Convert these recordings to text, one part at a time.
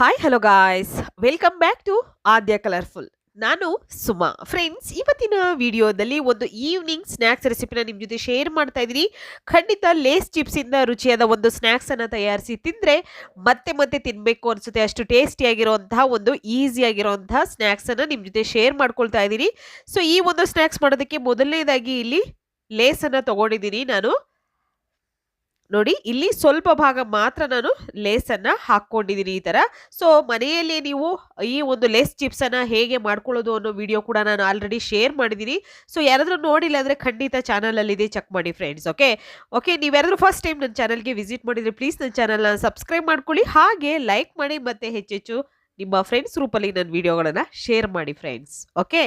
Hi hello guys, welcome back to Aadya colourful. ನಾನು Suma. Friends, ಇವತ್ತಿನ ವಿಡಿಯೋದಲ್ಲಿ ಒಂದು ಈವ್ನಿಂಗ್ ಸ್ನ್ಯಾಕ್ಸ್ ರೆಸಿಪಿನ ನಿಮ್ಮ ಜೊತೆ ಶೇರ್ ಮಾಡ್ತಾ ಇದ್ದೀನಿ. ಖಂಡಿತ ಲೇಸ್ ಚಿಪ್ಸಿಂದ ರುಚಿಯಾದ ಒಂದು ಸ್ನ್ಯಾಕ್ಸನ್ನು ತಯಾರಿಸಿ ತಿಂದರೆ ಮತ್ತೆ ಮತ್ತೆ ತಿನ್ನಬೇಕು ಅನಿಸುತ್ತೆ. ಅಷ್ಟು ಟೇಸ್ಟಿಯಾಗಿರುವಂತಹ ಒಂದು ಈಸಿಯಾಗಿರುವಂತಹ ಸ್ನ್ಯಾಕ್ಸನ್ನು ನಿಮ್ಮ ಜೊತೆ ಶೇರ್ ಮಾಡ್ಕೊಳ್ತಾ ಇದ್ದೀನಿ. ಸೊ ಈ ಒಂದು ಸ್ನ್ಯಾಕ್ಸ್ ಮಾಡೋದಕ್ಕೆ ಮೊದಲನೇದಾಗಿ ಇಲ್ಲಿ ಲೇಸನ್ನು ತೊಗೊಂಡಿದ್ದೀನಿ ನಾನು. ನೋಡಿ, ಇಲ್ಲಿ ಸ್ವಲ್ಪ ಭಾಗ ಮಾತ್ರ ನಾನು ಲೇಸನ್ನು ಹಾಕ್ಕೊಂಡಿದ್ದೀನಿ ಈ ಥರ. ಸೊ ಮನೆಯಲ್ಲಿ ನೀವು ಈ ಒಂದು ಲೇಸ್ ಚಿಪ್ಸನ್ನು ಹೇಗೆ ಮಾಡ್ಕೊಳ್ಳೋದು ಅನ್ನೋ ವಿಡಿಯೋ ಕೂಡ ನಾನು ಆಲ್ರೆಡಿ ಶೇರ್ ಮಾಡಿದ್ದೀನಿ. ಸೊ ಯಾರಾದರೂ ನೋಡಿಲ್ಲ ಅಂದರೆ ಖಂಡಿತ ಚಾನಲಲ್ಲಿದೆ, ಚೆಕ್ ಮಾಡಿ ಫ್ರೆಂಡ್ಸ್. ಓಕೆ, ನೀವ್ಯಾರಾದರೂ ಫಸ್ಟ್ ಟೈಮ್ ನನ್ನ ಚಾನಲ್ಗೆ ವಿಸಿಟ್ ಮಾಡಿದರೆ ಪ್ಲೀಸ್ ನನ್ನ ಚಾನಲ್ನ ಸಬ್ಸ್ಕ್ರೈಬ್ ಮಾಡ್ಕೊಳ್ಳಿ, ಹಾಗೆ ಲೈಕ್ ಮಾಡಿ, ಮತ್ತು ಹೆಚ್ಚೆಚ್ಚು ನಿಮ್ಮ ಫ್ರೆಂಡ್ಸ್ ಗ್ರೂಪಲ್ಲಿ ನನ್ನ ವಿಡಿಯೋಗಳನ್ನು ಶೇರ್ ಮಾಡಿ ಫ್ರೆಂಡ್ಸ್. ಓಕೆ,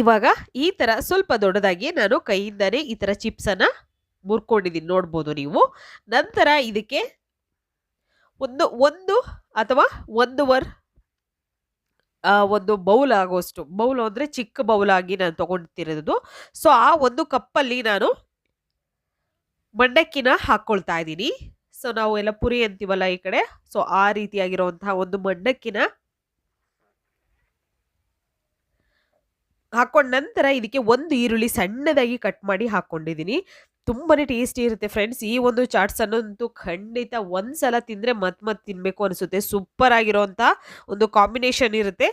ಇವಾಗ ಈ ಥರ ಸ್ವಲ್ಪ ದೊಡ್ಡದಾಗಿ ನಾನು ಕೈಯಿಂದನೇ ಈ ಥರ ಚಿಪ್ಸನ್ನು ಮುರ್ಕೊಂಡಿದ್ದೀನಿ, ನೋಡ್ಬೋದು ನೀವು. ನಂತರ ಇದಕ್ಕೆ ಒಂದು ಅಥವಾ ಒಂದೂವರೆ ಒಂದು ಬೌಲ್ ಆಗೋಷ್ಟು, ಬೌಲ್ ಅಂದರೆ ಚಿಕ್ಕ ಬೌಲ್ ಆಗಿ ನಾನು ತೊಗೊಳ್ತಿರೋದು. ಸೊ ಆ ಒಂದು ಕಪ್ಪಲ್ಲಿ ನಾನು ಮಂಡಕ್ಕಿನ ಹಾಕ್ಕೊಳ್ತಾ ಇದ್ದೀನಿ. ಸೊ ನಾವು ಎಲ್ಲ ಪುರಿ ಅಂತೀವಲ್ಲ ಈ ಕಡೆ, ಸೊ ಆ ರೀತಿಯಾಗಿರುವಂತಹ ಒಂದು ಮಂಡಕ್ಕಿನ ಹಾಕೊಂಡ ನಂತರ ಇದಕ್ಕೆ ಒಂದು ಈರುಳ್ಳಿ ಸಣ್ಣದಾಗಿ ಕಟ್ ಮಾಡಿ ಹಾಕ್ಕೊಂಡಿದ್ದೀನಿ. ತುಂಬಾನೇ ಟೇಸ್ಟಿ ಇರುತ್ತೆ ಫ್ರೆಂಡ್ಸ್. ಈ ಒಂದು ಚಾಟ್ಸ್ ಅನ್ನೋಂತೂ ಖಂಡಿತ ಒಂದ್ಸಲ ತಿಂದರೆ ಮತ್ತೆ ತಿನ್ನಬೇಕು ಅನಿಸುತ್ತೆ. ಸೂಪರ್ ಆಗಿರೋಂಥ ಒಂದು ಕಾಂಬಿನೇಷನ್ ಇರುತ್ತೆ.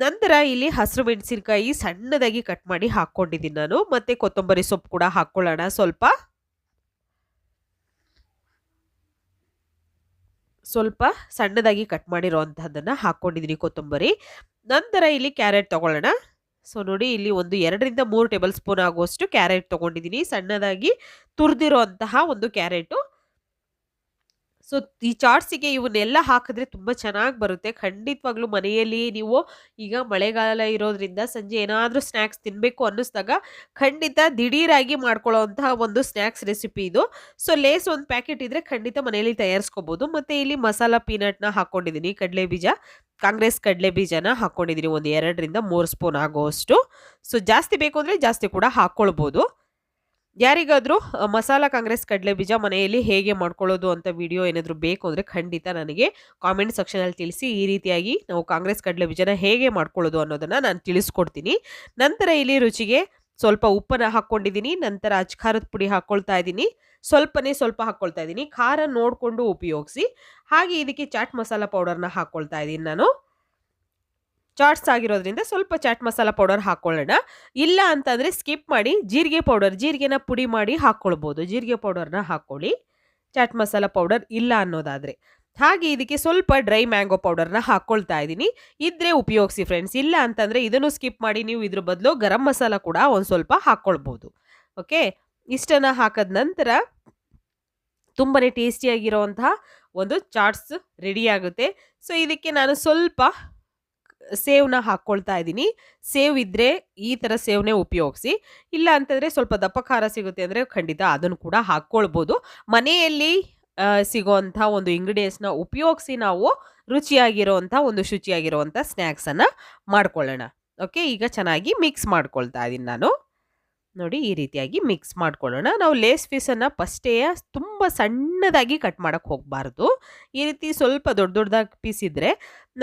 ನಂತರ ಇಲ್ಲಿ ಹಸಿರು ಮೆಣಸಿನಕಾಯಿ ಸಣ್ಣದಾಗಿ ಕಟ್ ಮಾಡಿ ಹಾಕ್ಕೊಂಡಿದ್ದೀನಿ ನಾನು. ಮತ್ತೆ ಕೊತ್ತಂಬರಿ ಸೊಪ್ಪು ಕೂಡ ಹಾಕ್ಕೊಳ್ಳೋಣ. ಸ್ವಲ್ಪ ಸಣ್ಣದಾಗಿ ಕಟ್ ಮಾಡಿರೋವಂಥದ್ದನ್ನು ಹಾಕ್ಕೊಂಡಿದ್ದೀನಿ, ಕೊತ್ತಂಬರಿ. ನಂತರ ಇಲ್ಲಿ ಕ್ಯಾರೆಟ್ ತಗೊಳ್ಳೋಣ. ಸೊ ನೋಡಿ, ಇಲ್ಲಿ ಒಂದು 2ರಿಂದ 3 ಟೇಬಲ್ ಸ್ಪೂನ್ ಆಗುವಷ್ಟು ಕ್ಯಾರೆಟ್ ತೊಗೊಂಡಿದ್ದೀನಿ, ಸಣ್ಣದಾಗಿ ತುರಿದಿರೋ ಅಂತಹ ಒಂದು ಕ್ಯಾರೆಟು. ಸೊ ಈ ಚಾಟ್ಸಿಗೆ ಇವನ್ನೆಲ್ಲ ಹಾಕಿದ್ರೆ ತುಂಬ ಚೆನ್ನಾಗಿ ಬರುತ್ತೆ. ಖಂಡಿತವಾಗ್ಲೂ ಮನೆಯಲ್ಲಿ ನೀವು ಈಗ ಮಳೆಗಾಲ ಇರೋದ್ರಿಂದ ಸಂಜೆ ಏನಾದರೂ ಸ್ನ್ಯಾಕ್ಸ್ ತಿನ್ನಬೇಕು ಅನ್ನಿಸ್ದಾಗ ಖಂಡಿತ ದಿಢೀರಾಗಿ ಮಾಡ್ಕೊಳ್ಳೋವಂತಹ ಒಂದು ಸ್ನ್ಯಾಕ್ಸ್ ರೆಸಿಪಿ ಇದು. ಸೊ ಲೇಸ್ ಒಂದು ಪ್ಯಾಕೆಟ್ ಇದ್ದರೆ ಖಂಡಿತ ಮನೆಯಲ್ಲಿ ತಯಾರಿಸ್ಕೋಬೋದು. ಮತ್ತು ಇಲ್ಲಿ ಮಸಾಲ ಪೀನಟ್ನ ಹಾಕ್ಕೊಂಡಿದ್ದೀನಿ, ಕಾಂಗ್ರೆಸ್ ಕಡಲೆ ಬೀಜನ ಹಾಕ್ಕೊಂಡಿದ್ದೀನಿ, ಒಂದು 2ರಿಂದ 3 ಸ್ಪೂನ್ ಆಗೋಷ್ಟು. ಸೊ ಜಾಸ್ತಿ ಬೇಕು ಅಂದರೆ ಜಾಸ್ತಿ ಕೂಡ ಹಾಕ್ಕೊಳ್ಬೋದು. ಯಾರಿಗಾದರೂ ಮಸಾಲ ಕಾಂಗ್ರೆಸ್ ಕಡಲೆ ಬೀಜ ಮನೆಯಲ್ಲಿ ಹೇಗೆ ಮಾಡ್ಕೊಳ್ಳೋದು ಅಂತ ವಿಡಿಯೋ ಏನಾದರೂ ಬೇಕು ಅಂದರೆ ಖಂಡಿತ ನನಗೆ ಕಾಮೆಂಟ್ ಸೆಕ್ಷನಲ್ಲಿ ತಿಳಿಸಿ. ಈ ರೀತಿಯಾಗಿ ನಾವು ಕಾಂಗ್ರೆಸ್ ಕಡಲೆ ಬೀಜನ ಹೇಗೆ ಮಾಡ್ಕೊಳ್ಳೋದು ಅನ್ನೋದನ್ನು ನಾನು ತಿಳಿಸ್ಕೊಡ್ತೀನಿ. ನಂತರ ಇಲ್ಲಿ ರುಚಿಗೆ ಸ್ವಲ್ಪ ಉಪ್ಪನ್ನು ಹಾಕ್ಕೊಂಡಿದ್ದೀನಿ. ನಂತರ ಅಚ್ಕಾರದ ಪುಡಿ ಹಾಕ್ಕೊಳ್ತಾ ಇದ್ದೀನಿ, ಸ್ವಲ್ಪ ಹಾಕ್ಕೊಳ್ತಾ ಇದ್ದೀನಿ. ಖಾರ ನೋಡಿಕೊಂಡು ಉಪಯೋಗಿಸಿ. ಹಾಗೆ ಇದಕ್ಕೆ ಚಾಟ್ ಮಸಾಲ ಪೌಡರ್ನ ಹಾಕ್ಕೊಳ್ತಾ ಇದ್ದೀನಿ ನಾನು. ಚಾಟ್ಸ್ ಆಗಿರೋದ್ರಿಂದ ಸ್ವಲ್ಪ ಚಾಟ್ ಮಸಾಲ ಪೌಡರ್ ಹಾಕ್ಕೊಳ್ಳೋಣ. ಇಲ್ಲ ಅಂತಂದರೆ ಸ್ಕಿಪ್ ಮಾಡಿ ಜೀರಿಗೆನ ಪುಡಿ ಮಾಡಿ ಹಾಕ್ಕೊಳ್ಬೋದು. ಜೀರಿಗೆ ಪೌಡರ್ನ ಹಾಕ್ಕೊಳ್ಳಿ, ಚಾಟ್ ಮಸಾಲ ಪೌಡರ್ ಇಲ್ಲ ಅನ್ನೋದಾದರೆ. ಹಾಗೆ ಇದಕ್ಕೆ ಸ್ವಲ್ಪ ಡ್ರೈ ಮ್ಯಾಂಗೋ ಪೌಡರ್ನ ಹಾಕ್ಕೊಳ್ತಾ ಇದ್ದೀನಿ. ಇದ್ರೆ ಉಪಯೋಗಿಸಿ ಫ್ರೆಂಡ್ಸ್, ಇಲ್ಲ ಅಂತಂದರೆ ಇದನ್ನು ಸ್ಕಿಪ್ ಮಾಡಿ ನೀವು ಇದ್ರ ಬದಲು ಗರಂ ಮಸಾಲ ಕೂಡ ಒಂದು ಸ್ವಲ್ಪ ಹಾಕ್ಕೊಳ್ಬೋದು. ಓಕೆ, ಇಷ್ಟನ್ನು ಹಾಕಿದ ನಂತರ ತುಂಬಾ ಟೇಸ್ಟಿಯಾಗಿರೋವಂತಹ ಒಂದು ಚಾಟ್ಸ್ ರೆಡಿ ಆಗುತ್ತೆ. ಸೊ ಇದಕ್ಕೆ ನಾನು ಸ್ವಲ್ಪ ಸೇವ್ನ ಹಾಕ್ಕೊಳ್ತಾ ಇದ್ದೀನಿ. ಸೇವ್ ಇದ್ದರೆ ಈ ಥರ ಸೇವ್ನೇ ಉಪಯೋಗಿಸಿ. ಇಲ್ಲ ಅಂತಂದರೆ ಸ್ವಲ್ಪ ದಪ್ಪ ಖಾರ ಸಿಗುತ್ತೆ ಅಂದರೆ ಖಂಡಿತ ಅದನ್ನು ಕೂಡ ಹಾಕ್ಕೊಳ್ಬೋದು. ಮನೆಯಲ್ಲಿ ಸಿಗೋವಂಥ ಒಂದು ಇಂಗ್ರೀಡಿಯೆಂಟ್ಸ್ನ ಉಪಯೋಗಿಸಿ ನಾವು ಶುಚಿಯಾಗಿರುವಂಥ ಸ್ನ್ಯಾಕ್ಸನ್ನು ಮಾಡ್ಕೊಳ್ಳೋಣ. ಓಕೆ, ಈಗ ಚೆನ್ನಾಗಿ ಮಿಕ್ಸ್ ಮಾಡ್ಕೊಳ್ತಾ ಇದ್ದೀನಿ ನಾನು. ನೋಡಿ, ಈ ರೀತಿಯಾಗಿ ಮಿಕ್ಸ್ ಮಾಡ್ಕೊಳ್ಳೋಣ. ನಾವು ಲೇಸ್ ಪೀಸನ್ನು ಫಸ್ಟೇ ತುಂಬ ಸಣ್ಣದಾಗಿ ಕಟ್ ಮಾಡೋಕ್ಕೆ ಹೋಗಬಾರ್ದು. ಈ ರೀತಿ ಸ್ವಲ್ಪ ದೊಡ್ಡದಾಗಿ ಪೀಸ್ ಇದ್ದರೆ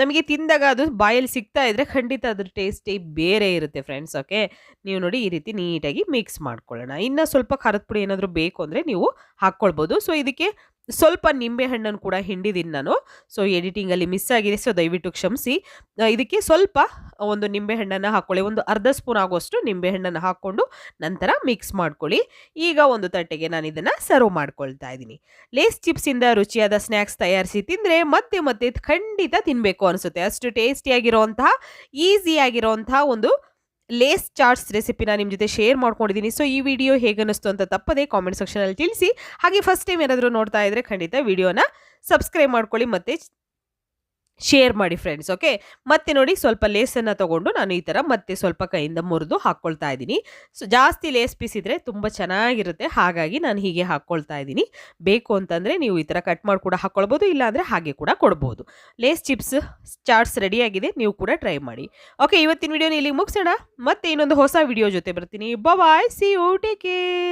ನಮಗೆ ತಿಂದಾಗ ಅದು ಬಾಯಲ್ಲಿ ಸಿಗ್ತಾ ಇದ್ದರೆ ಖಂಡಿತ ಅದ್ರ ಟೇಸ್ಟೇ ಬೇರೆ ಇರುತ್ತೆ ಫ್ರೆಂಡ್ಸ್. ಓಕೆ, ನೀವು ನೋಡಿ ಈ ರೀತಿ ನೀಟಾಗಿ ಮಿಕ್ಸ್ ಮಾಡ್ಕೊಳ್ಳೋಣ. ಇನ್ನು ಸ್ವಲ್ಪ ಖಾರದ ಪುಡಿ ಏನಾದರೂ ಬೇಕು ಅಂದರೆ ನೀವು ಹಾಕ್ಕೊಳ್ಬೋದು. ಸೊ ಇದಕ್ಕೆ ಸ್ವಲ್ಪ ನಿಂಬೆ ಹಣ್ಣನ್ನು ಕೂಡ ಹಿಂಡಿದ್ದೀನಿ ನಾನು. ಸೊ ಎಡಿಟಿಂಗಲ್ಲಿ ಮಿಸ್ ಆಗಿದೆ, ಸೊ ದಯವಿಟ್ಟು ಕ್ಷಮಿಸಿ. ಇದಕ್ಕೆ ಸ್ವಲ್ಪ ಒಂದು ನಿಂಬೆ ಹಣ್ಣನ್ನು ಹಾಕ್ಕೊಳ್ಳಿ, ಒಂದು ಅರ್ಧ ಸ್ಪೂನ್ ಆಗುವಷ್ಟು ನಿಂಬೆ ಹಣ್ಣನ್ನು ಹಾಕ್ಕೊಂಡು ನಂತರ ಮಿಕ್ಸ್ ಮಾಡ್ಕೊಳ್ಳಿ. ಈಗ ಒಂದು ತಟ್ಟೆಗೆ ನಾನು ಇದನ್ನು ಸರ್ವ್ ಮಾಡ್ಕೊಳ್ತಾ ಇದ್ದೀನಿ. ಲೇಸ್ ಚಿಪ್ಸಿಂದ ರುಚಿಯಾದ ಸ್ನ್ಯಾಕ್ಸ್ ತಯಾರಿಸಿ ತಿಂದರೆ ಮತ್ತೆ ಖಂಡಿತ ತಿನ್ನಬೇಕು ಅನಿಸುತ್ತೆ. ಅಷ್ಟು ಟೇಸ್ಟಿಯಾಗಿರುವಂತಹ ಈಸಿಯಾಗಿರುವಂತಹ ಒಂದು ಲೇಸ್ ಚಾಟ್ಸ್ ರೆಸಿಪಿನ ನಿಮ್ಮ ಜೊತೆ ಶೇರ್ ಮಾಡ್ಕೊಂಡಿದ್ದೀನಿ. ಸೊ ಈ ವಿಡಿಯೋ ಹೇಗನ್ನಿಸ್ತು ಅಂತ ತಪ್ಪದೆ ಕಾಮೆಂಟ್ ಸೆಕ್ಷನಲ್ಲಿ ತಿಳಿಸಿ. ಹಾಗೆ ಫಸ್ಟ್ ಟೈಮ್ ಏನಾದರೂ ನೋಡ್ತಾ ಇದ್ದರೆ ಖಂಡಿತ ವಿಡಿಯೋನ ಸಬ್ಸ್ಕ್ರೈಬ್ ಮಾಡ್ಕೊಳ್ಳಿ ಮತ್ತು ಶೇರ್ ಮಾಡಿ ಫ್ರೆಂಡ್ಸ್. ಓಕೆ, ಮತ್ತೆ ನೋಡಿ ಸ್ವಲ್ಪ ಲೇಸನ್ನು ತೊಗೊಂಡು ನಾನು ಈ ಥರ ಮತ್ತೆ ಸ್ವಲ್ಪ ಕೈಯಿಂದ ಮುರಿದು ಹಾಕ್ಕೊಳ್ತಾ ಇದ್ದೀನಿ. ಸೊ ಜಾಸ್ತಿ ಲೇಸ್ ಪೀಸ್ ಇದ್ದರೆ ತುಂಬ ಚೆನ್ನಾಗಿರುತ್ತೆ, ಹಾಗಾಗಿ ನಾನು ಹೀಗೆ ಹಾಕ್ಕೊಳ್ತಾ ಇದ್ದೀನಿ. ಬೇಕು ಅಂತಂದರೆ ನೀವು ಈ ಥರ ಕಟ್ ಮಾಡಿ ಕೂಡ ಹಾಕ್ಕೊಳ್ಬೋದು, ಇಲ್ಲಾಂದರೆ ಹಾಗೆ ಕೂಡ ಕೊಡ್ಬೋದು. ಲೇಸ್ ಚಾಟ್ಸ್ ರೆಡಿಯಾಗಿದೆ, ನೀವು ಕೂಡ ಟ್ರೈ ಮಾಡಿ. ಓಕೆ, ಇವತ್ತಿನ ವಿಡಿಯೋನ ಇಲ್ಲಿ ಮುಗಿಸೋಣ. ಮತ್ತೆ ಇನ್ನೊಂದು ಹೊಸ ವಿಡಿಯೋ ಜೊತೆ ಬರ್ತೀನಿ. ಬಾಯ್, ಸಿ ಯು, ಟೇಕ್ ಕೇರ್.